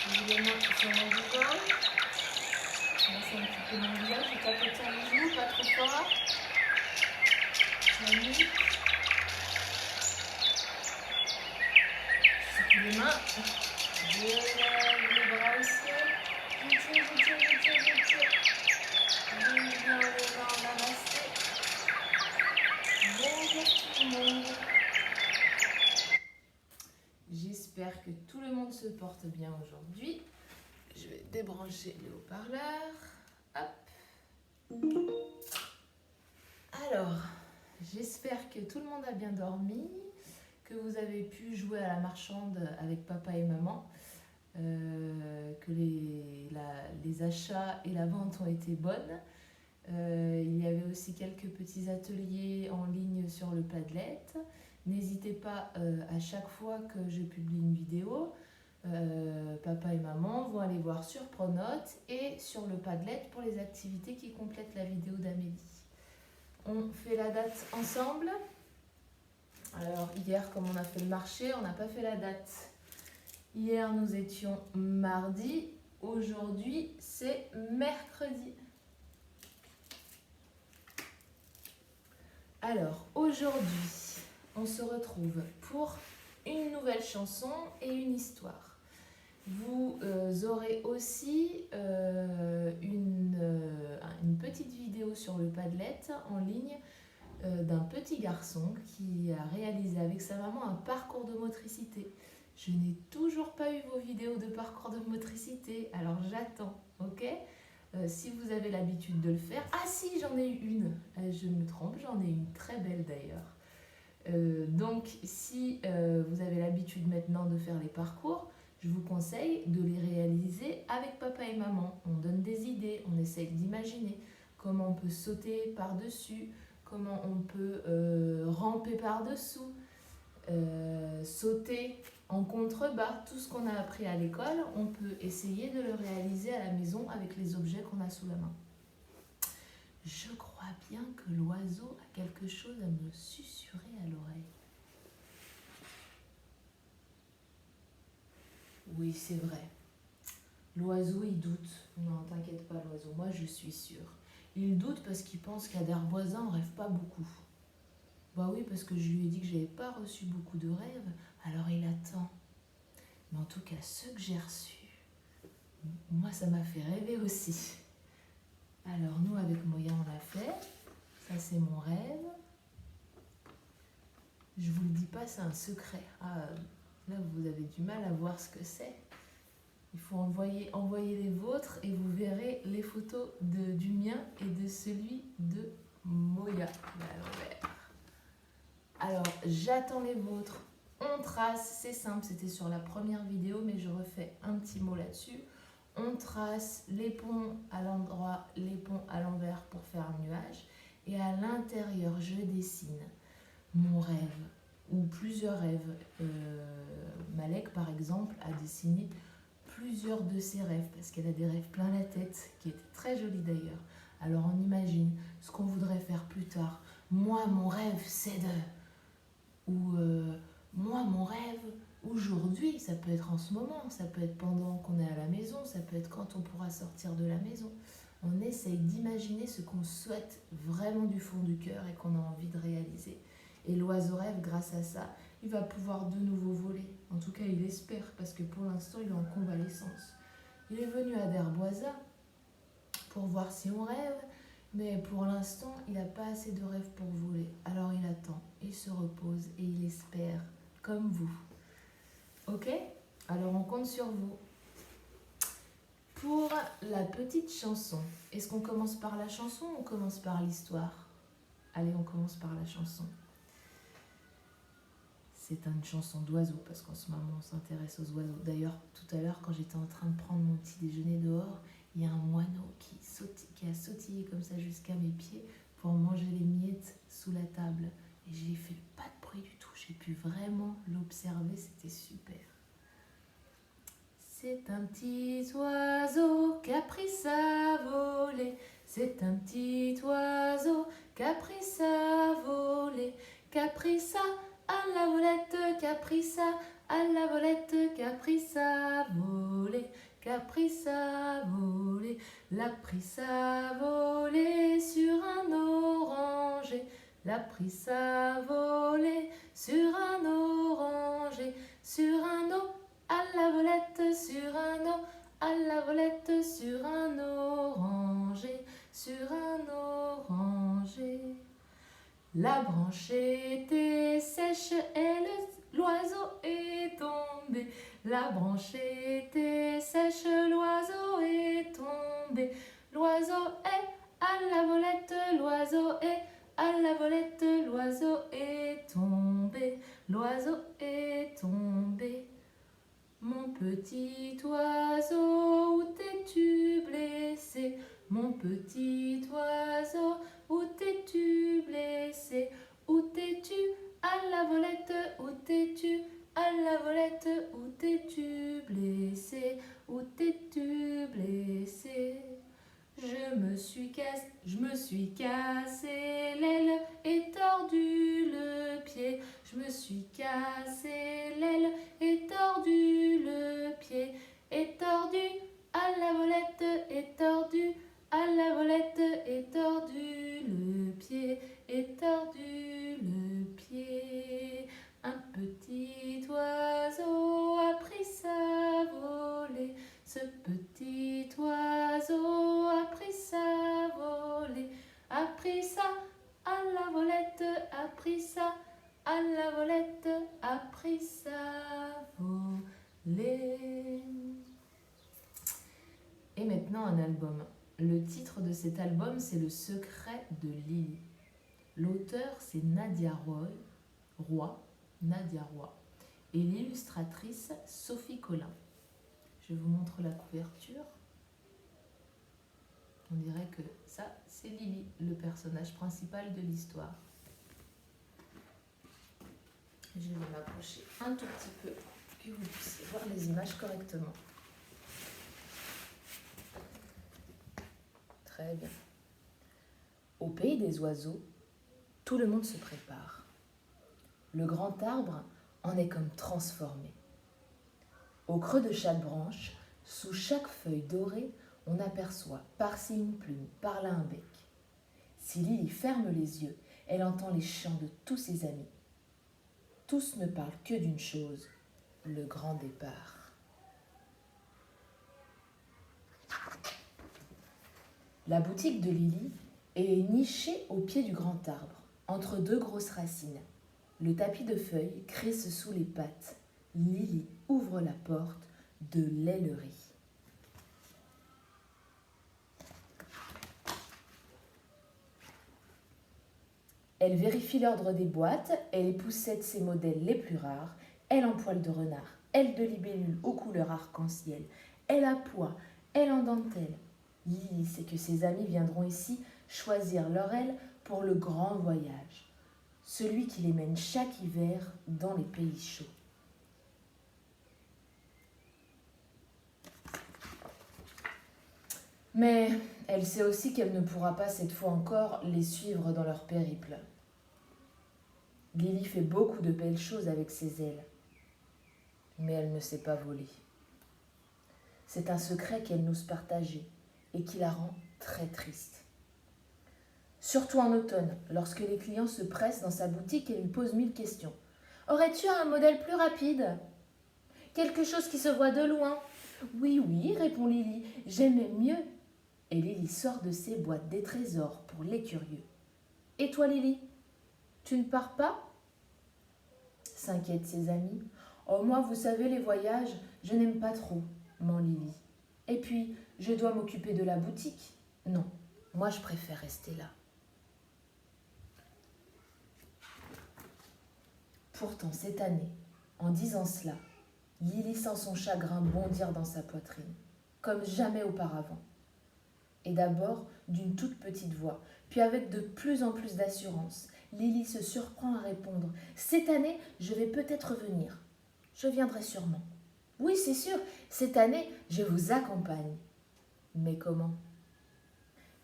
J'ai les mains sur mon visage. Laisse un petit peu mon visage. Je tapote sur les joues, pas trop fort. La nuque. Secoue les mains. Je lève les bras aussi. Je tire. Je viens les mains en namasté. Bonjour tout le monde. J'espère que tout le monde se porte bien aujourd'hui. Je vais débrancher le haut-parleur. Hop. Alors, j'espère que tout le monde a bien dormi, que vous avez pu jouer à la marchande avec papa et maman, que les achats et la vente ont été bonnes. Il y avait aussi quelques petits ateliers en ligne sur le Padlet. N'hésitez pas à chaque fois que je publie une vidéo, papa et maman vont aller voir sur Pronote et sur le Padlet pour les activités qui complètent la vidéo d'Amélie. On fait la date ensemble. Alors hier, comme on a fait le marché, on n'a pas fait la date. Hier, nous étions mardi. Aujourd'hui, c'est mercredi. Alors, aujourd'hui, on se retrouve pour une nouvelle chanson et une histoire. Vous aurez aussi une petite vidéo sur le Padlet en ligne d'un petit garçon qui a réalisé avec sa maman un parcours de motricité. Je n'ai toujours pas eu vos vidéos de parcours de motricité, alors j'attends, ok ? Si vous avez l'habitude de le faire... Ah si, j'en ai eu une, je me trompe, j'en ai une très belle d'ailleurs. Donc si vous avez l'habitude maintenant de faire les parcours, je vous conseille de les réaliser avec papa et maman. On donne des idées, on essaye d'imaginer comment on peut sauter par-dessus, comment on peut ramper par-dessous, sauter en contrebas. Tout ce qu'on a appris à l'école, on peut essayer de le réaliser à la maison avec les objets qu'on a sous la main. Je crois bien que l'oiseau a quelque chose à me susurrer à l'oreille. Oui, c'est vrai. L'oiseau, il doute. Non, t'inquiète pas, l'oiseau. Moi, je suis sûre. Il doute parce qu'il pense qu'à Darboisin, on rêve pas beaucoup. Bah oui, parce que je lui ai dit que j'avais pas reçu beaucoup de rêves, alors il attend. Mais en tout cas, ceux que j'ai reçus, moi, ça m'a fait rêver aussi. Alors, nous, avec Moya, on l'a fait. Ça, c'est mon rêve. Je vous le dis pas, c'est un secret. Ah, là, vous avez du mal à voir ce que c'est. Il faut envoyer les vôtres et vous verrez les photos du mien et de celui de Moya. Alors, j'attends les vôtres. On trace, c'est simple, c'était sur la première vidéo, mais je refais un petit mot là-dessus. On trace les ponts à l'endroit, les ponts à l'envers pour faire un nuage. Et à l'intérieur, je dessine mon rêve ou plusieurs rêves. Malek, par exemple, a dessiné plusieurs de ses rêves parce qu'elle a des rêves plein la tête, qui étaient très jolis d'ailleurs. Alors, on imagine ce qu'on voudrait faire plus tard. Moi, mon rêve, c'est de... Ou moi, mon rêve, aujourd'hui, ça peut être en ce moment, ça peut être pendant qu'on est à la maison, ça peut être quand on pourra sortir de la maison. On essaye d'imaginer ce qu'on souhaite vraiment du fond du cœur et qu'on a envie de réaliser. Et l'oiseau rêve, grâce à ça, il va pouvoir de nouveau voler. En tout cas, il espère, parce que pour l'instant, il est en convalescence. Il est venu à Darboisin pour voir si on rêve, mais pour l'instant, il n'a pas assez de rêves pour voler. Alors il attend, il se repose et il espère, comme vous. Ok ? Alors on compte sur vous. Pour la petite chanson, est-ce qu'on commence par la chanson ou on commence par l'histoire ? Allez, on commence par la chanson. C'est une chanson d'oiseaux, parce qu'en ce moment, on s'intéresse aux oiseaux. D'ailleurs, tout à l'heure, quand j'étais en train de prendre mon petit déjeuner dehors, il y a un moineau qui a sautillé comme ça jusqu'à mes pieds pour manger les miettes sous la table. Et j'ai fait pas de bruit du tout. J'ai pu vraiment l'observer. C'était super. C'est un petit oiseau qui a pris sa volée. C'est un petit oiseau qui a pris sa volée. Qui a pris ça à la volette, qui a pris ça à la volette, qui a pris sa volée. Lapris a volé sur un oranger. Lapris a volé sur un oranger. Sur un eau à la volette, sur un eau à la volette, sur un oranger, sur un oranger. La branche était sèche et l'oiseau est tombé. La branche était sèche, l'oiseau est tombé. L'oiseau est à la volette, l'oiseau est à la volette, l'oiseau est tombé. L'oiseau est tombé. Mon petit oiseau, où t'es-tu blessé? Mon petit oiseau, où t'es-tu blessé? Où t'es-tu à la volette? Où t'es-tu à la volette? Où t'es-tu blessé? Où t'es-tu blessé? Je me suis cassé l'aile et tordu le pied. Je me suis cassé l'aile et tordu le pied. Et tordu à la volette, et tordu à la volette, et tordu le pied, et tordu le pied. Un petit oiseau a pris sa volée. Ce petit oiseau a pris sa volée, a pris ça à la volette, a pris ça à la volette, a pris sa volée. Et maintenant un album. Le titre de cet album, c'est Le secret de Lily. L'auteur, c'est Nadia Roy. Et l'illustratrice, Sophie Collin. Je vous montre la couverture. On dirait que ça, c'est Lily, le personnage principal de l'histoire. Je vais m'approcher un tout petit peu pour que vous puissiez voir les images correctement. Très bien. Au pays des oiseaux, tout le monde se prépare. Le grand arbre en est comme transformé. Au creux de chaque branche, sous chaque feuille dorée, on aperçoit par-ci une plume, par-là un bec. Si Lily ferme les yeux, elle entend les chants de tous ses amis. Tous ne parlent que d'une chose, le grand départ. La boutique de Lily est nichée au pied du grand arbre, entre deux grosses racines. Le tapis de feuilles crisse sous les pattes. Lily ouvre la porte de l'ailerie. Elle vérifie l'ordre des boîtes, elle époussette ses modèles les plus rares, elle en poil de renard, elle de libellule aux couleurs arc-en-ciel, elle à pois, elle en dentelle. Lily sait que ses amis viendront ici choisir leur aile pour le grand voyage, celui qui les mène chaque hiver dans les pays chauds. Mais elle sait aussi qu'elle ne pourra pas cette fois encore les suivre dans leur périple. Lily fait beaucoup de belles choses avec ses ailes, mais elle ne sait pas voler. C'est un secret qu'elle n'ose partager et qui la rend très triste. Surtout en automne, lorsque les clients se pressent dans sa boutique et lui posent 1000 questions. « Aurais-tu un modèle plus rapide ? Quelque chose qui se voit de loin ?»« Oui, oui, répond Lily, j'aimais mieux. » Et Lily sort de ses boîtes des trésors pour les curieux. « Et toi, Lily, tu ne pars pas ?» s'inquiètent ses amis. « Oh, moi, vous savez, les voyages, je n'aime pas trop, ment Lily. Et puis, je dois m'occuper de la boutique. Non, moi, je préfère rester là. » Pourtant, cette année, en disant cela, Lily sent son chagrin bondir dans sa poitrine, comme jamais auparavant. Et d'abord d'une toute petite voix, puis avec de plus en plus d'assurance, Lily se surprend à répondre « Cette année, je vais peut-être venir. Je viendrai sûrement. Oui, c'est sûr, cette année, je vous accompagne. » Mais comment ?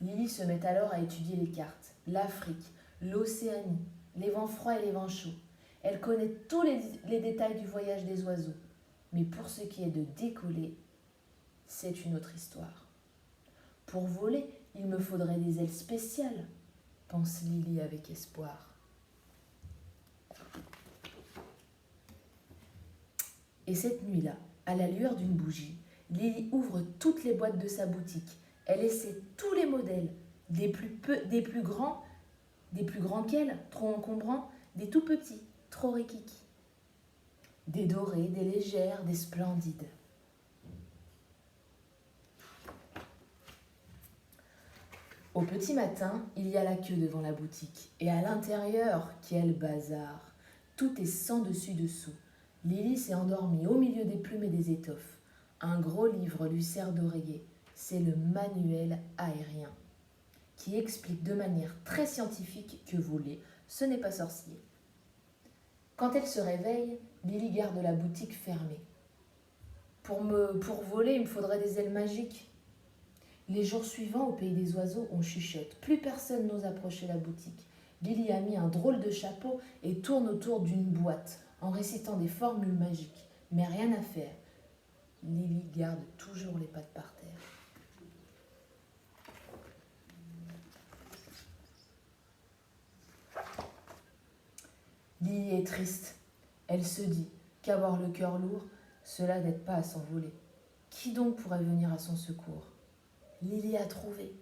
Lily se met alors à étudier les cartes, l'Afrique, l'Océanie, les vents froids et les vents chauds. Elle connaît tous les détails du voyage des oiseaux. Mais pour ce qui est de décoller, c'est une autre histoire. Pour voler, il me faudrait des ailes spéciales, pense Lily avec espoir. Et cette nuit-là, à la lueur d'une bougie, Lily ouvre toutes les boîtes de sa boutique. Elle essaie tous les modèles, des plus grands qu'elle, trop encombrants, des tout petits, trop rikiki. Des dorés, des légères, des splendides. Au petit matin, il y a la queue devant la boutique. Et à l'intérieur, quel bazar! Tout est sans dessus-dessous. Lily s'est endormie au milieu des plumes et des étoffes. Un gros livre lui sert d'oreiller. C'est le manuel aérien, qui explique de manière très scientifique que voler, ce n'est pas sorcier. Quand elle se réveille, Lily garde la boutique fermée. Pour voler, il me faudrait des ailes magiques. Les jours suivants, au pays des oiseaux, on chuchote. Plus personne n'ose approcher la boutique. Lily a mis un drôle de chapeau et tourne autour d'une boîte en récitant des formules magiques. Mais rien à faire. Lily garde toujours les pattes par terre. Lily est triste. Elle se dit qu'avoir le cœur lourd, cela n'aide pas à s'envoler. Qui donc pourrait venir à son secours? Lily a trouvé.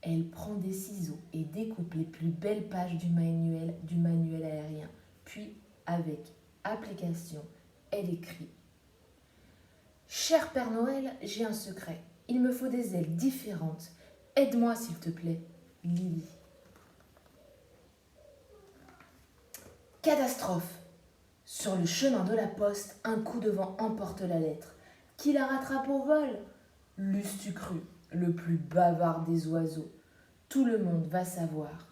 Elle prend des ciseaux et découpe les plus belles pages du manuel aérien. Puis, avec application, elle écrit. Cher Père Noël, j'ai un secret. Il me faut des ailes différentes. Aide-moi s'il te plaît, Lily. Catastrophe! Sur le chemin de la poste, un coup de vent emporte la lettre. Qui la rattrape au vol? L'eusses-tu cru, le plus bavard des oiseaux. Tout le monde va savoir.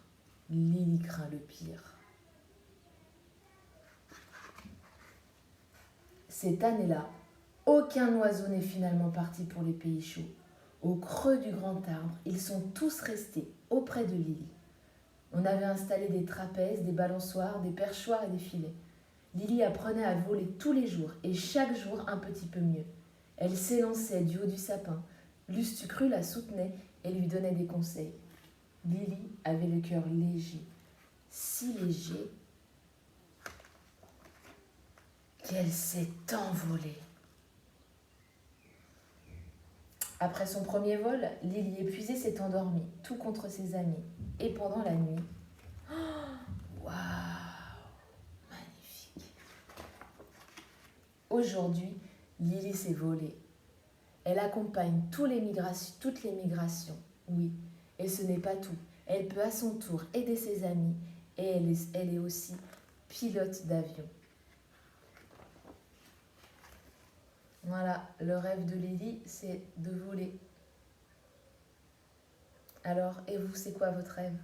Lily craint le pire. Cette année-là, aucun oiseau n'est finalement parti pour les pays chauds. Au creux du grand arbre, ils sont tous restés auprès de Lily. On avait installé des trapèzes, des balançoires, des perchoirs et des filets. Lily apprenait à voler tous les jours et chaque jour un petit peu mieux. Elle s'élançait du haut du sapin. L'eusses-tu cru la soutenait et lui donnait des conseils. Lily avait le cœur léger, si léger qu'elle s'est envolée. Après son premier vol, Lily épuisée s'est endormie, tout contre ses amis. Et pendant la nuit, waouh, magnifique. Aujourd'hui, Lily s'est volée. Elle accompagne toutes les migrations, oui. Et ce n'est pas tout. Elle peut à son tour aider ses amis et elle est aussi pilote d'avion. Voilà, le rêve de Lily, c'est de voler. Alors, et vous, c'est quoi votre rêve ?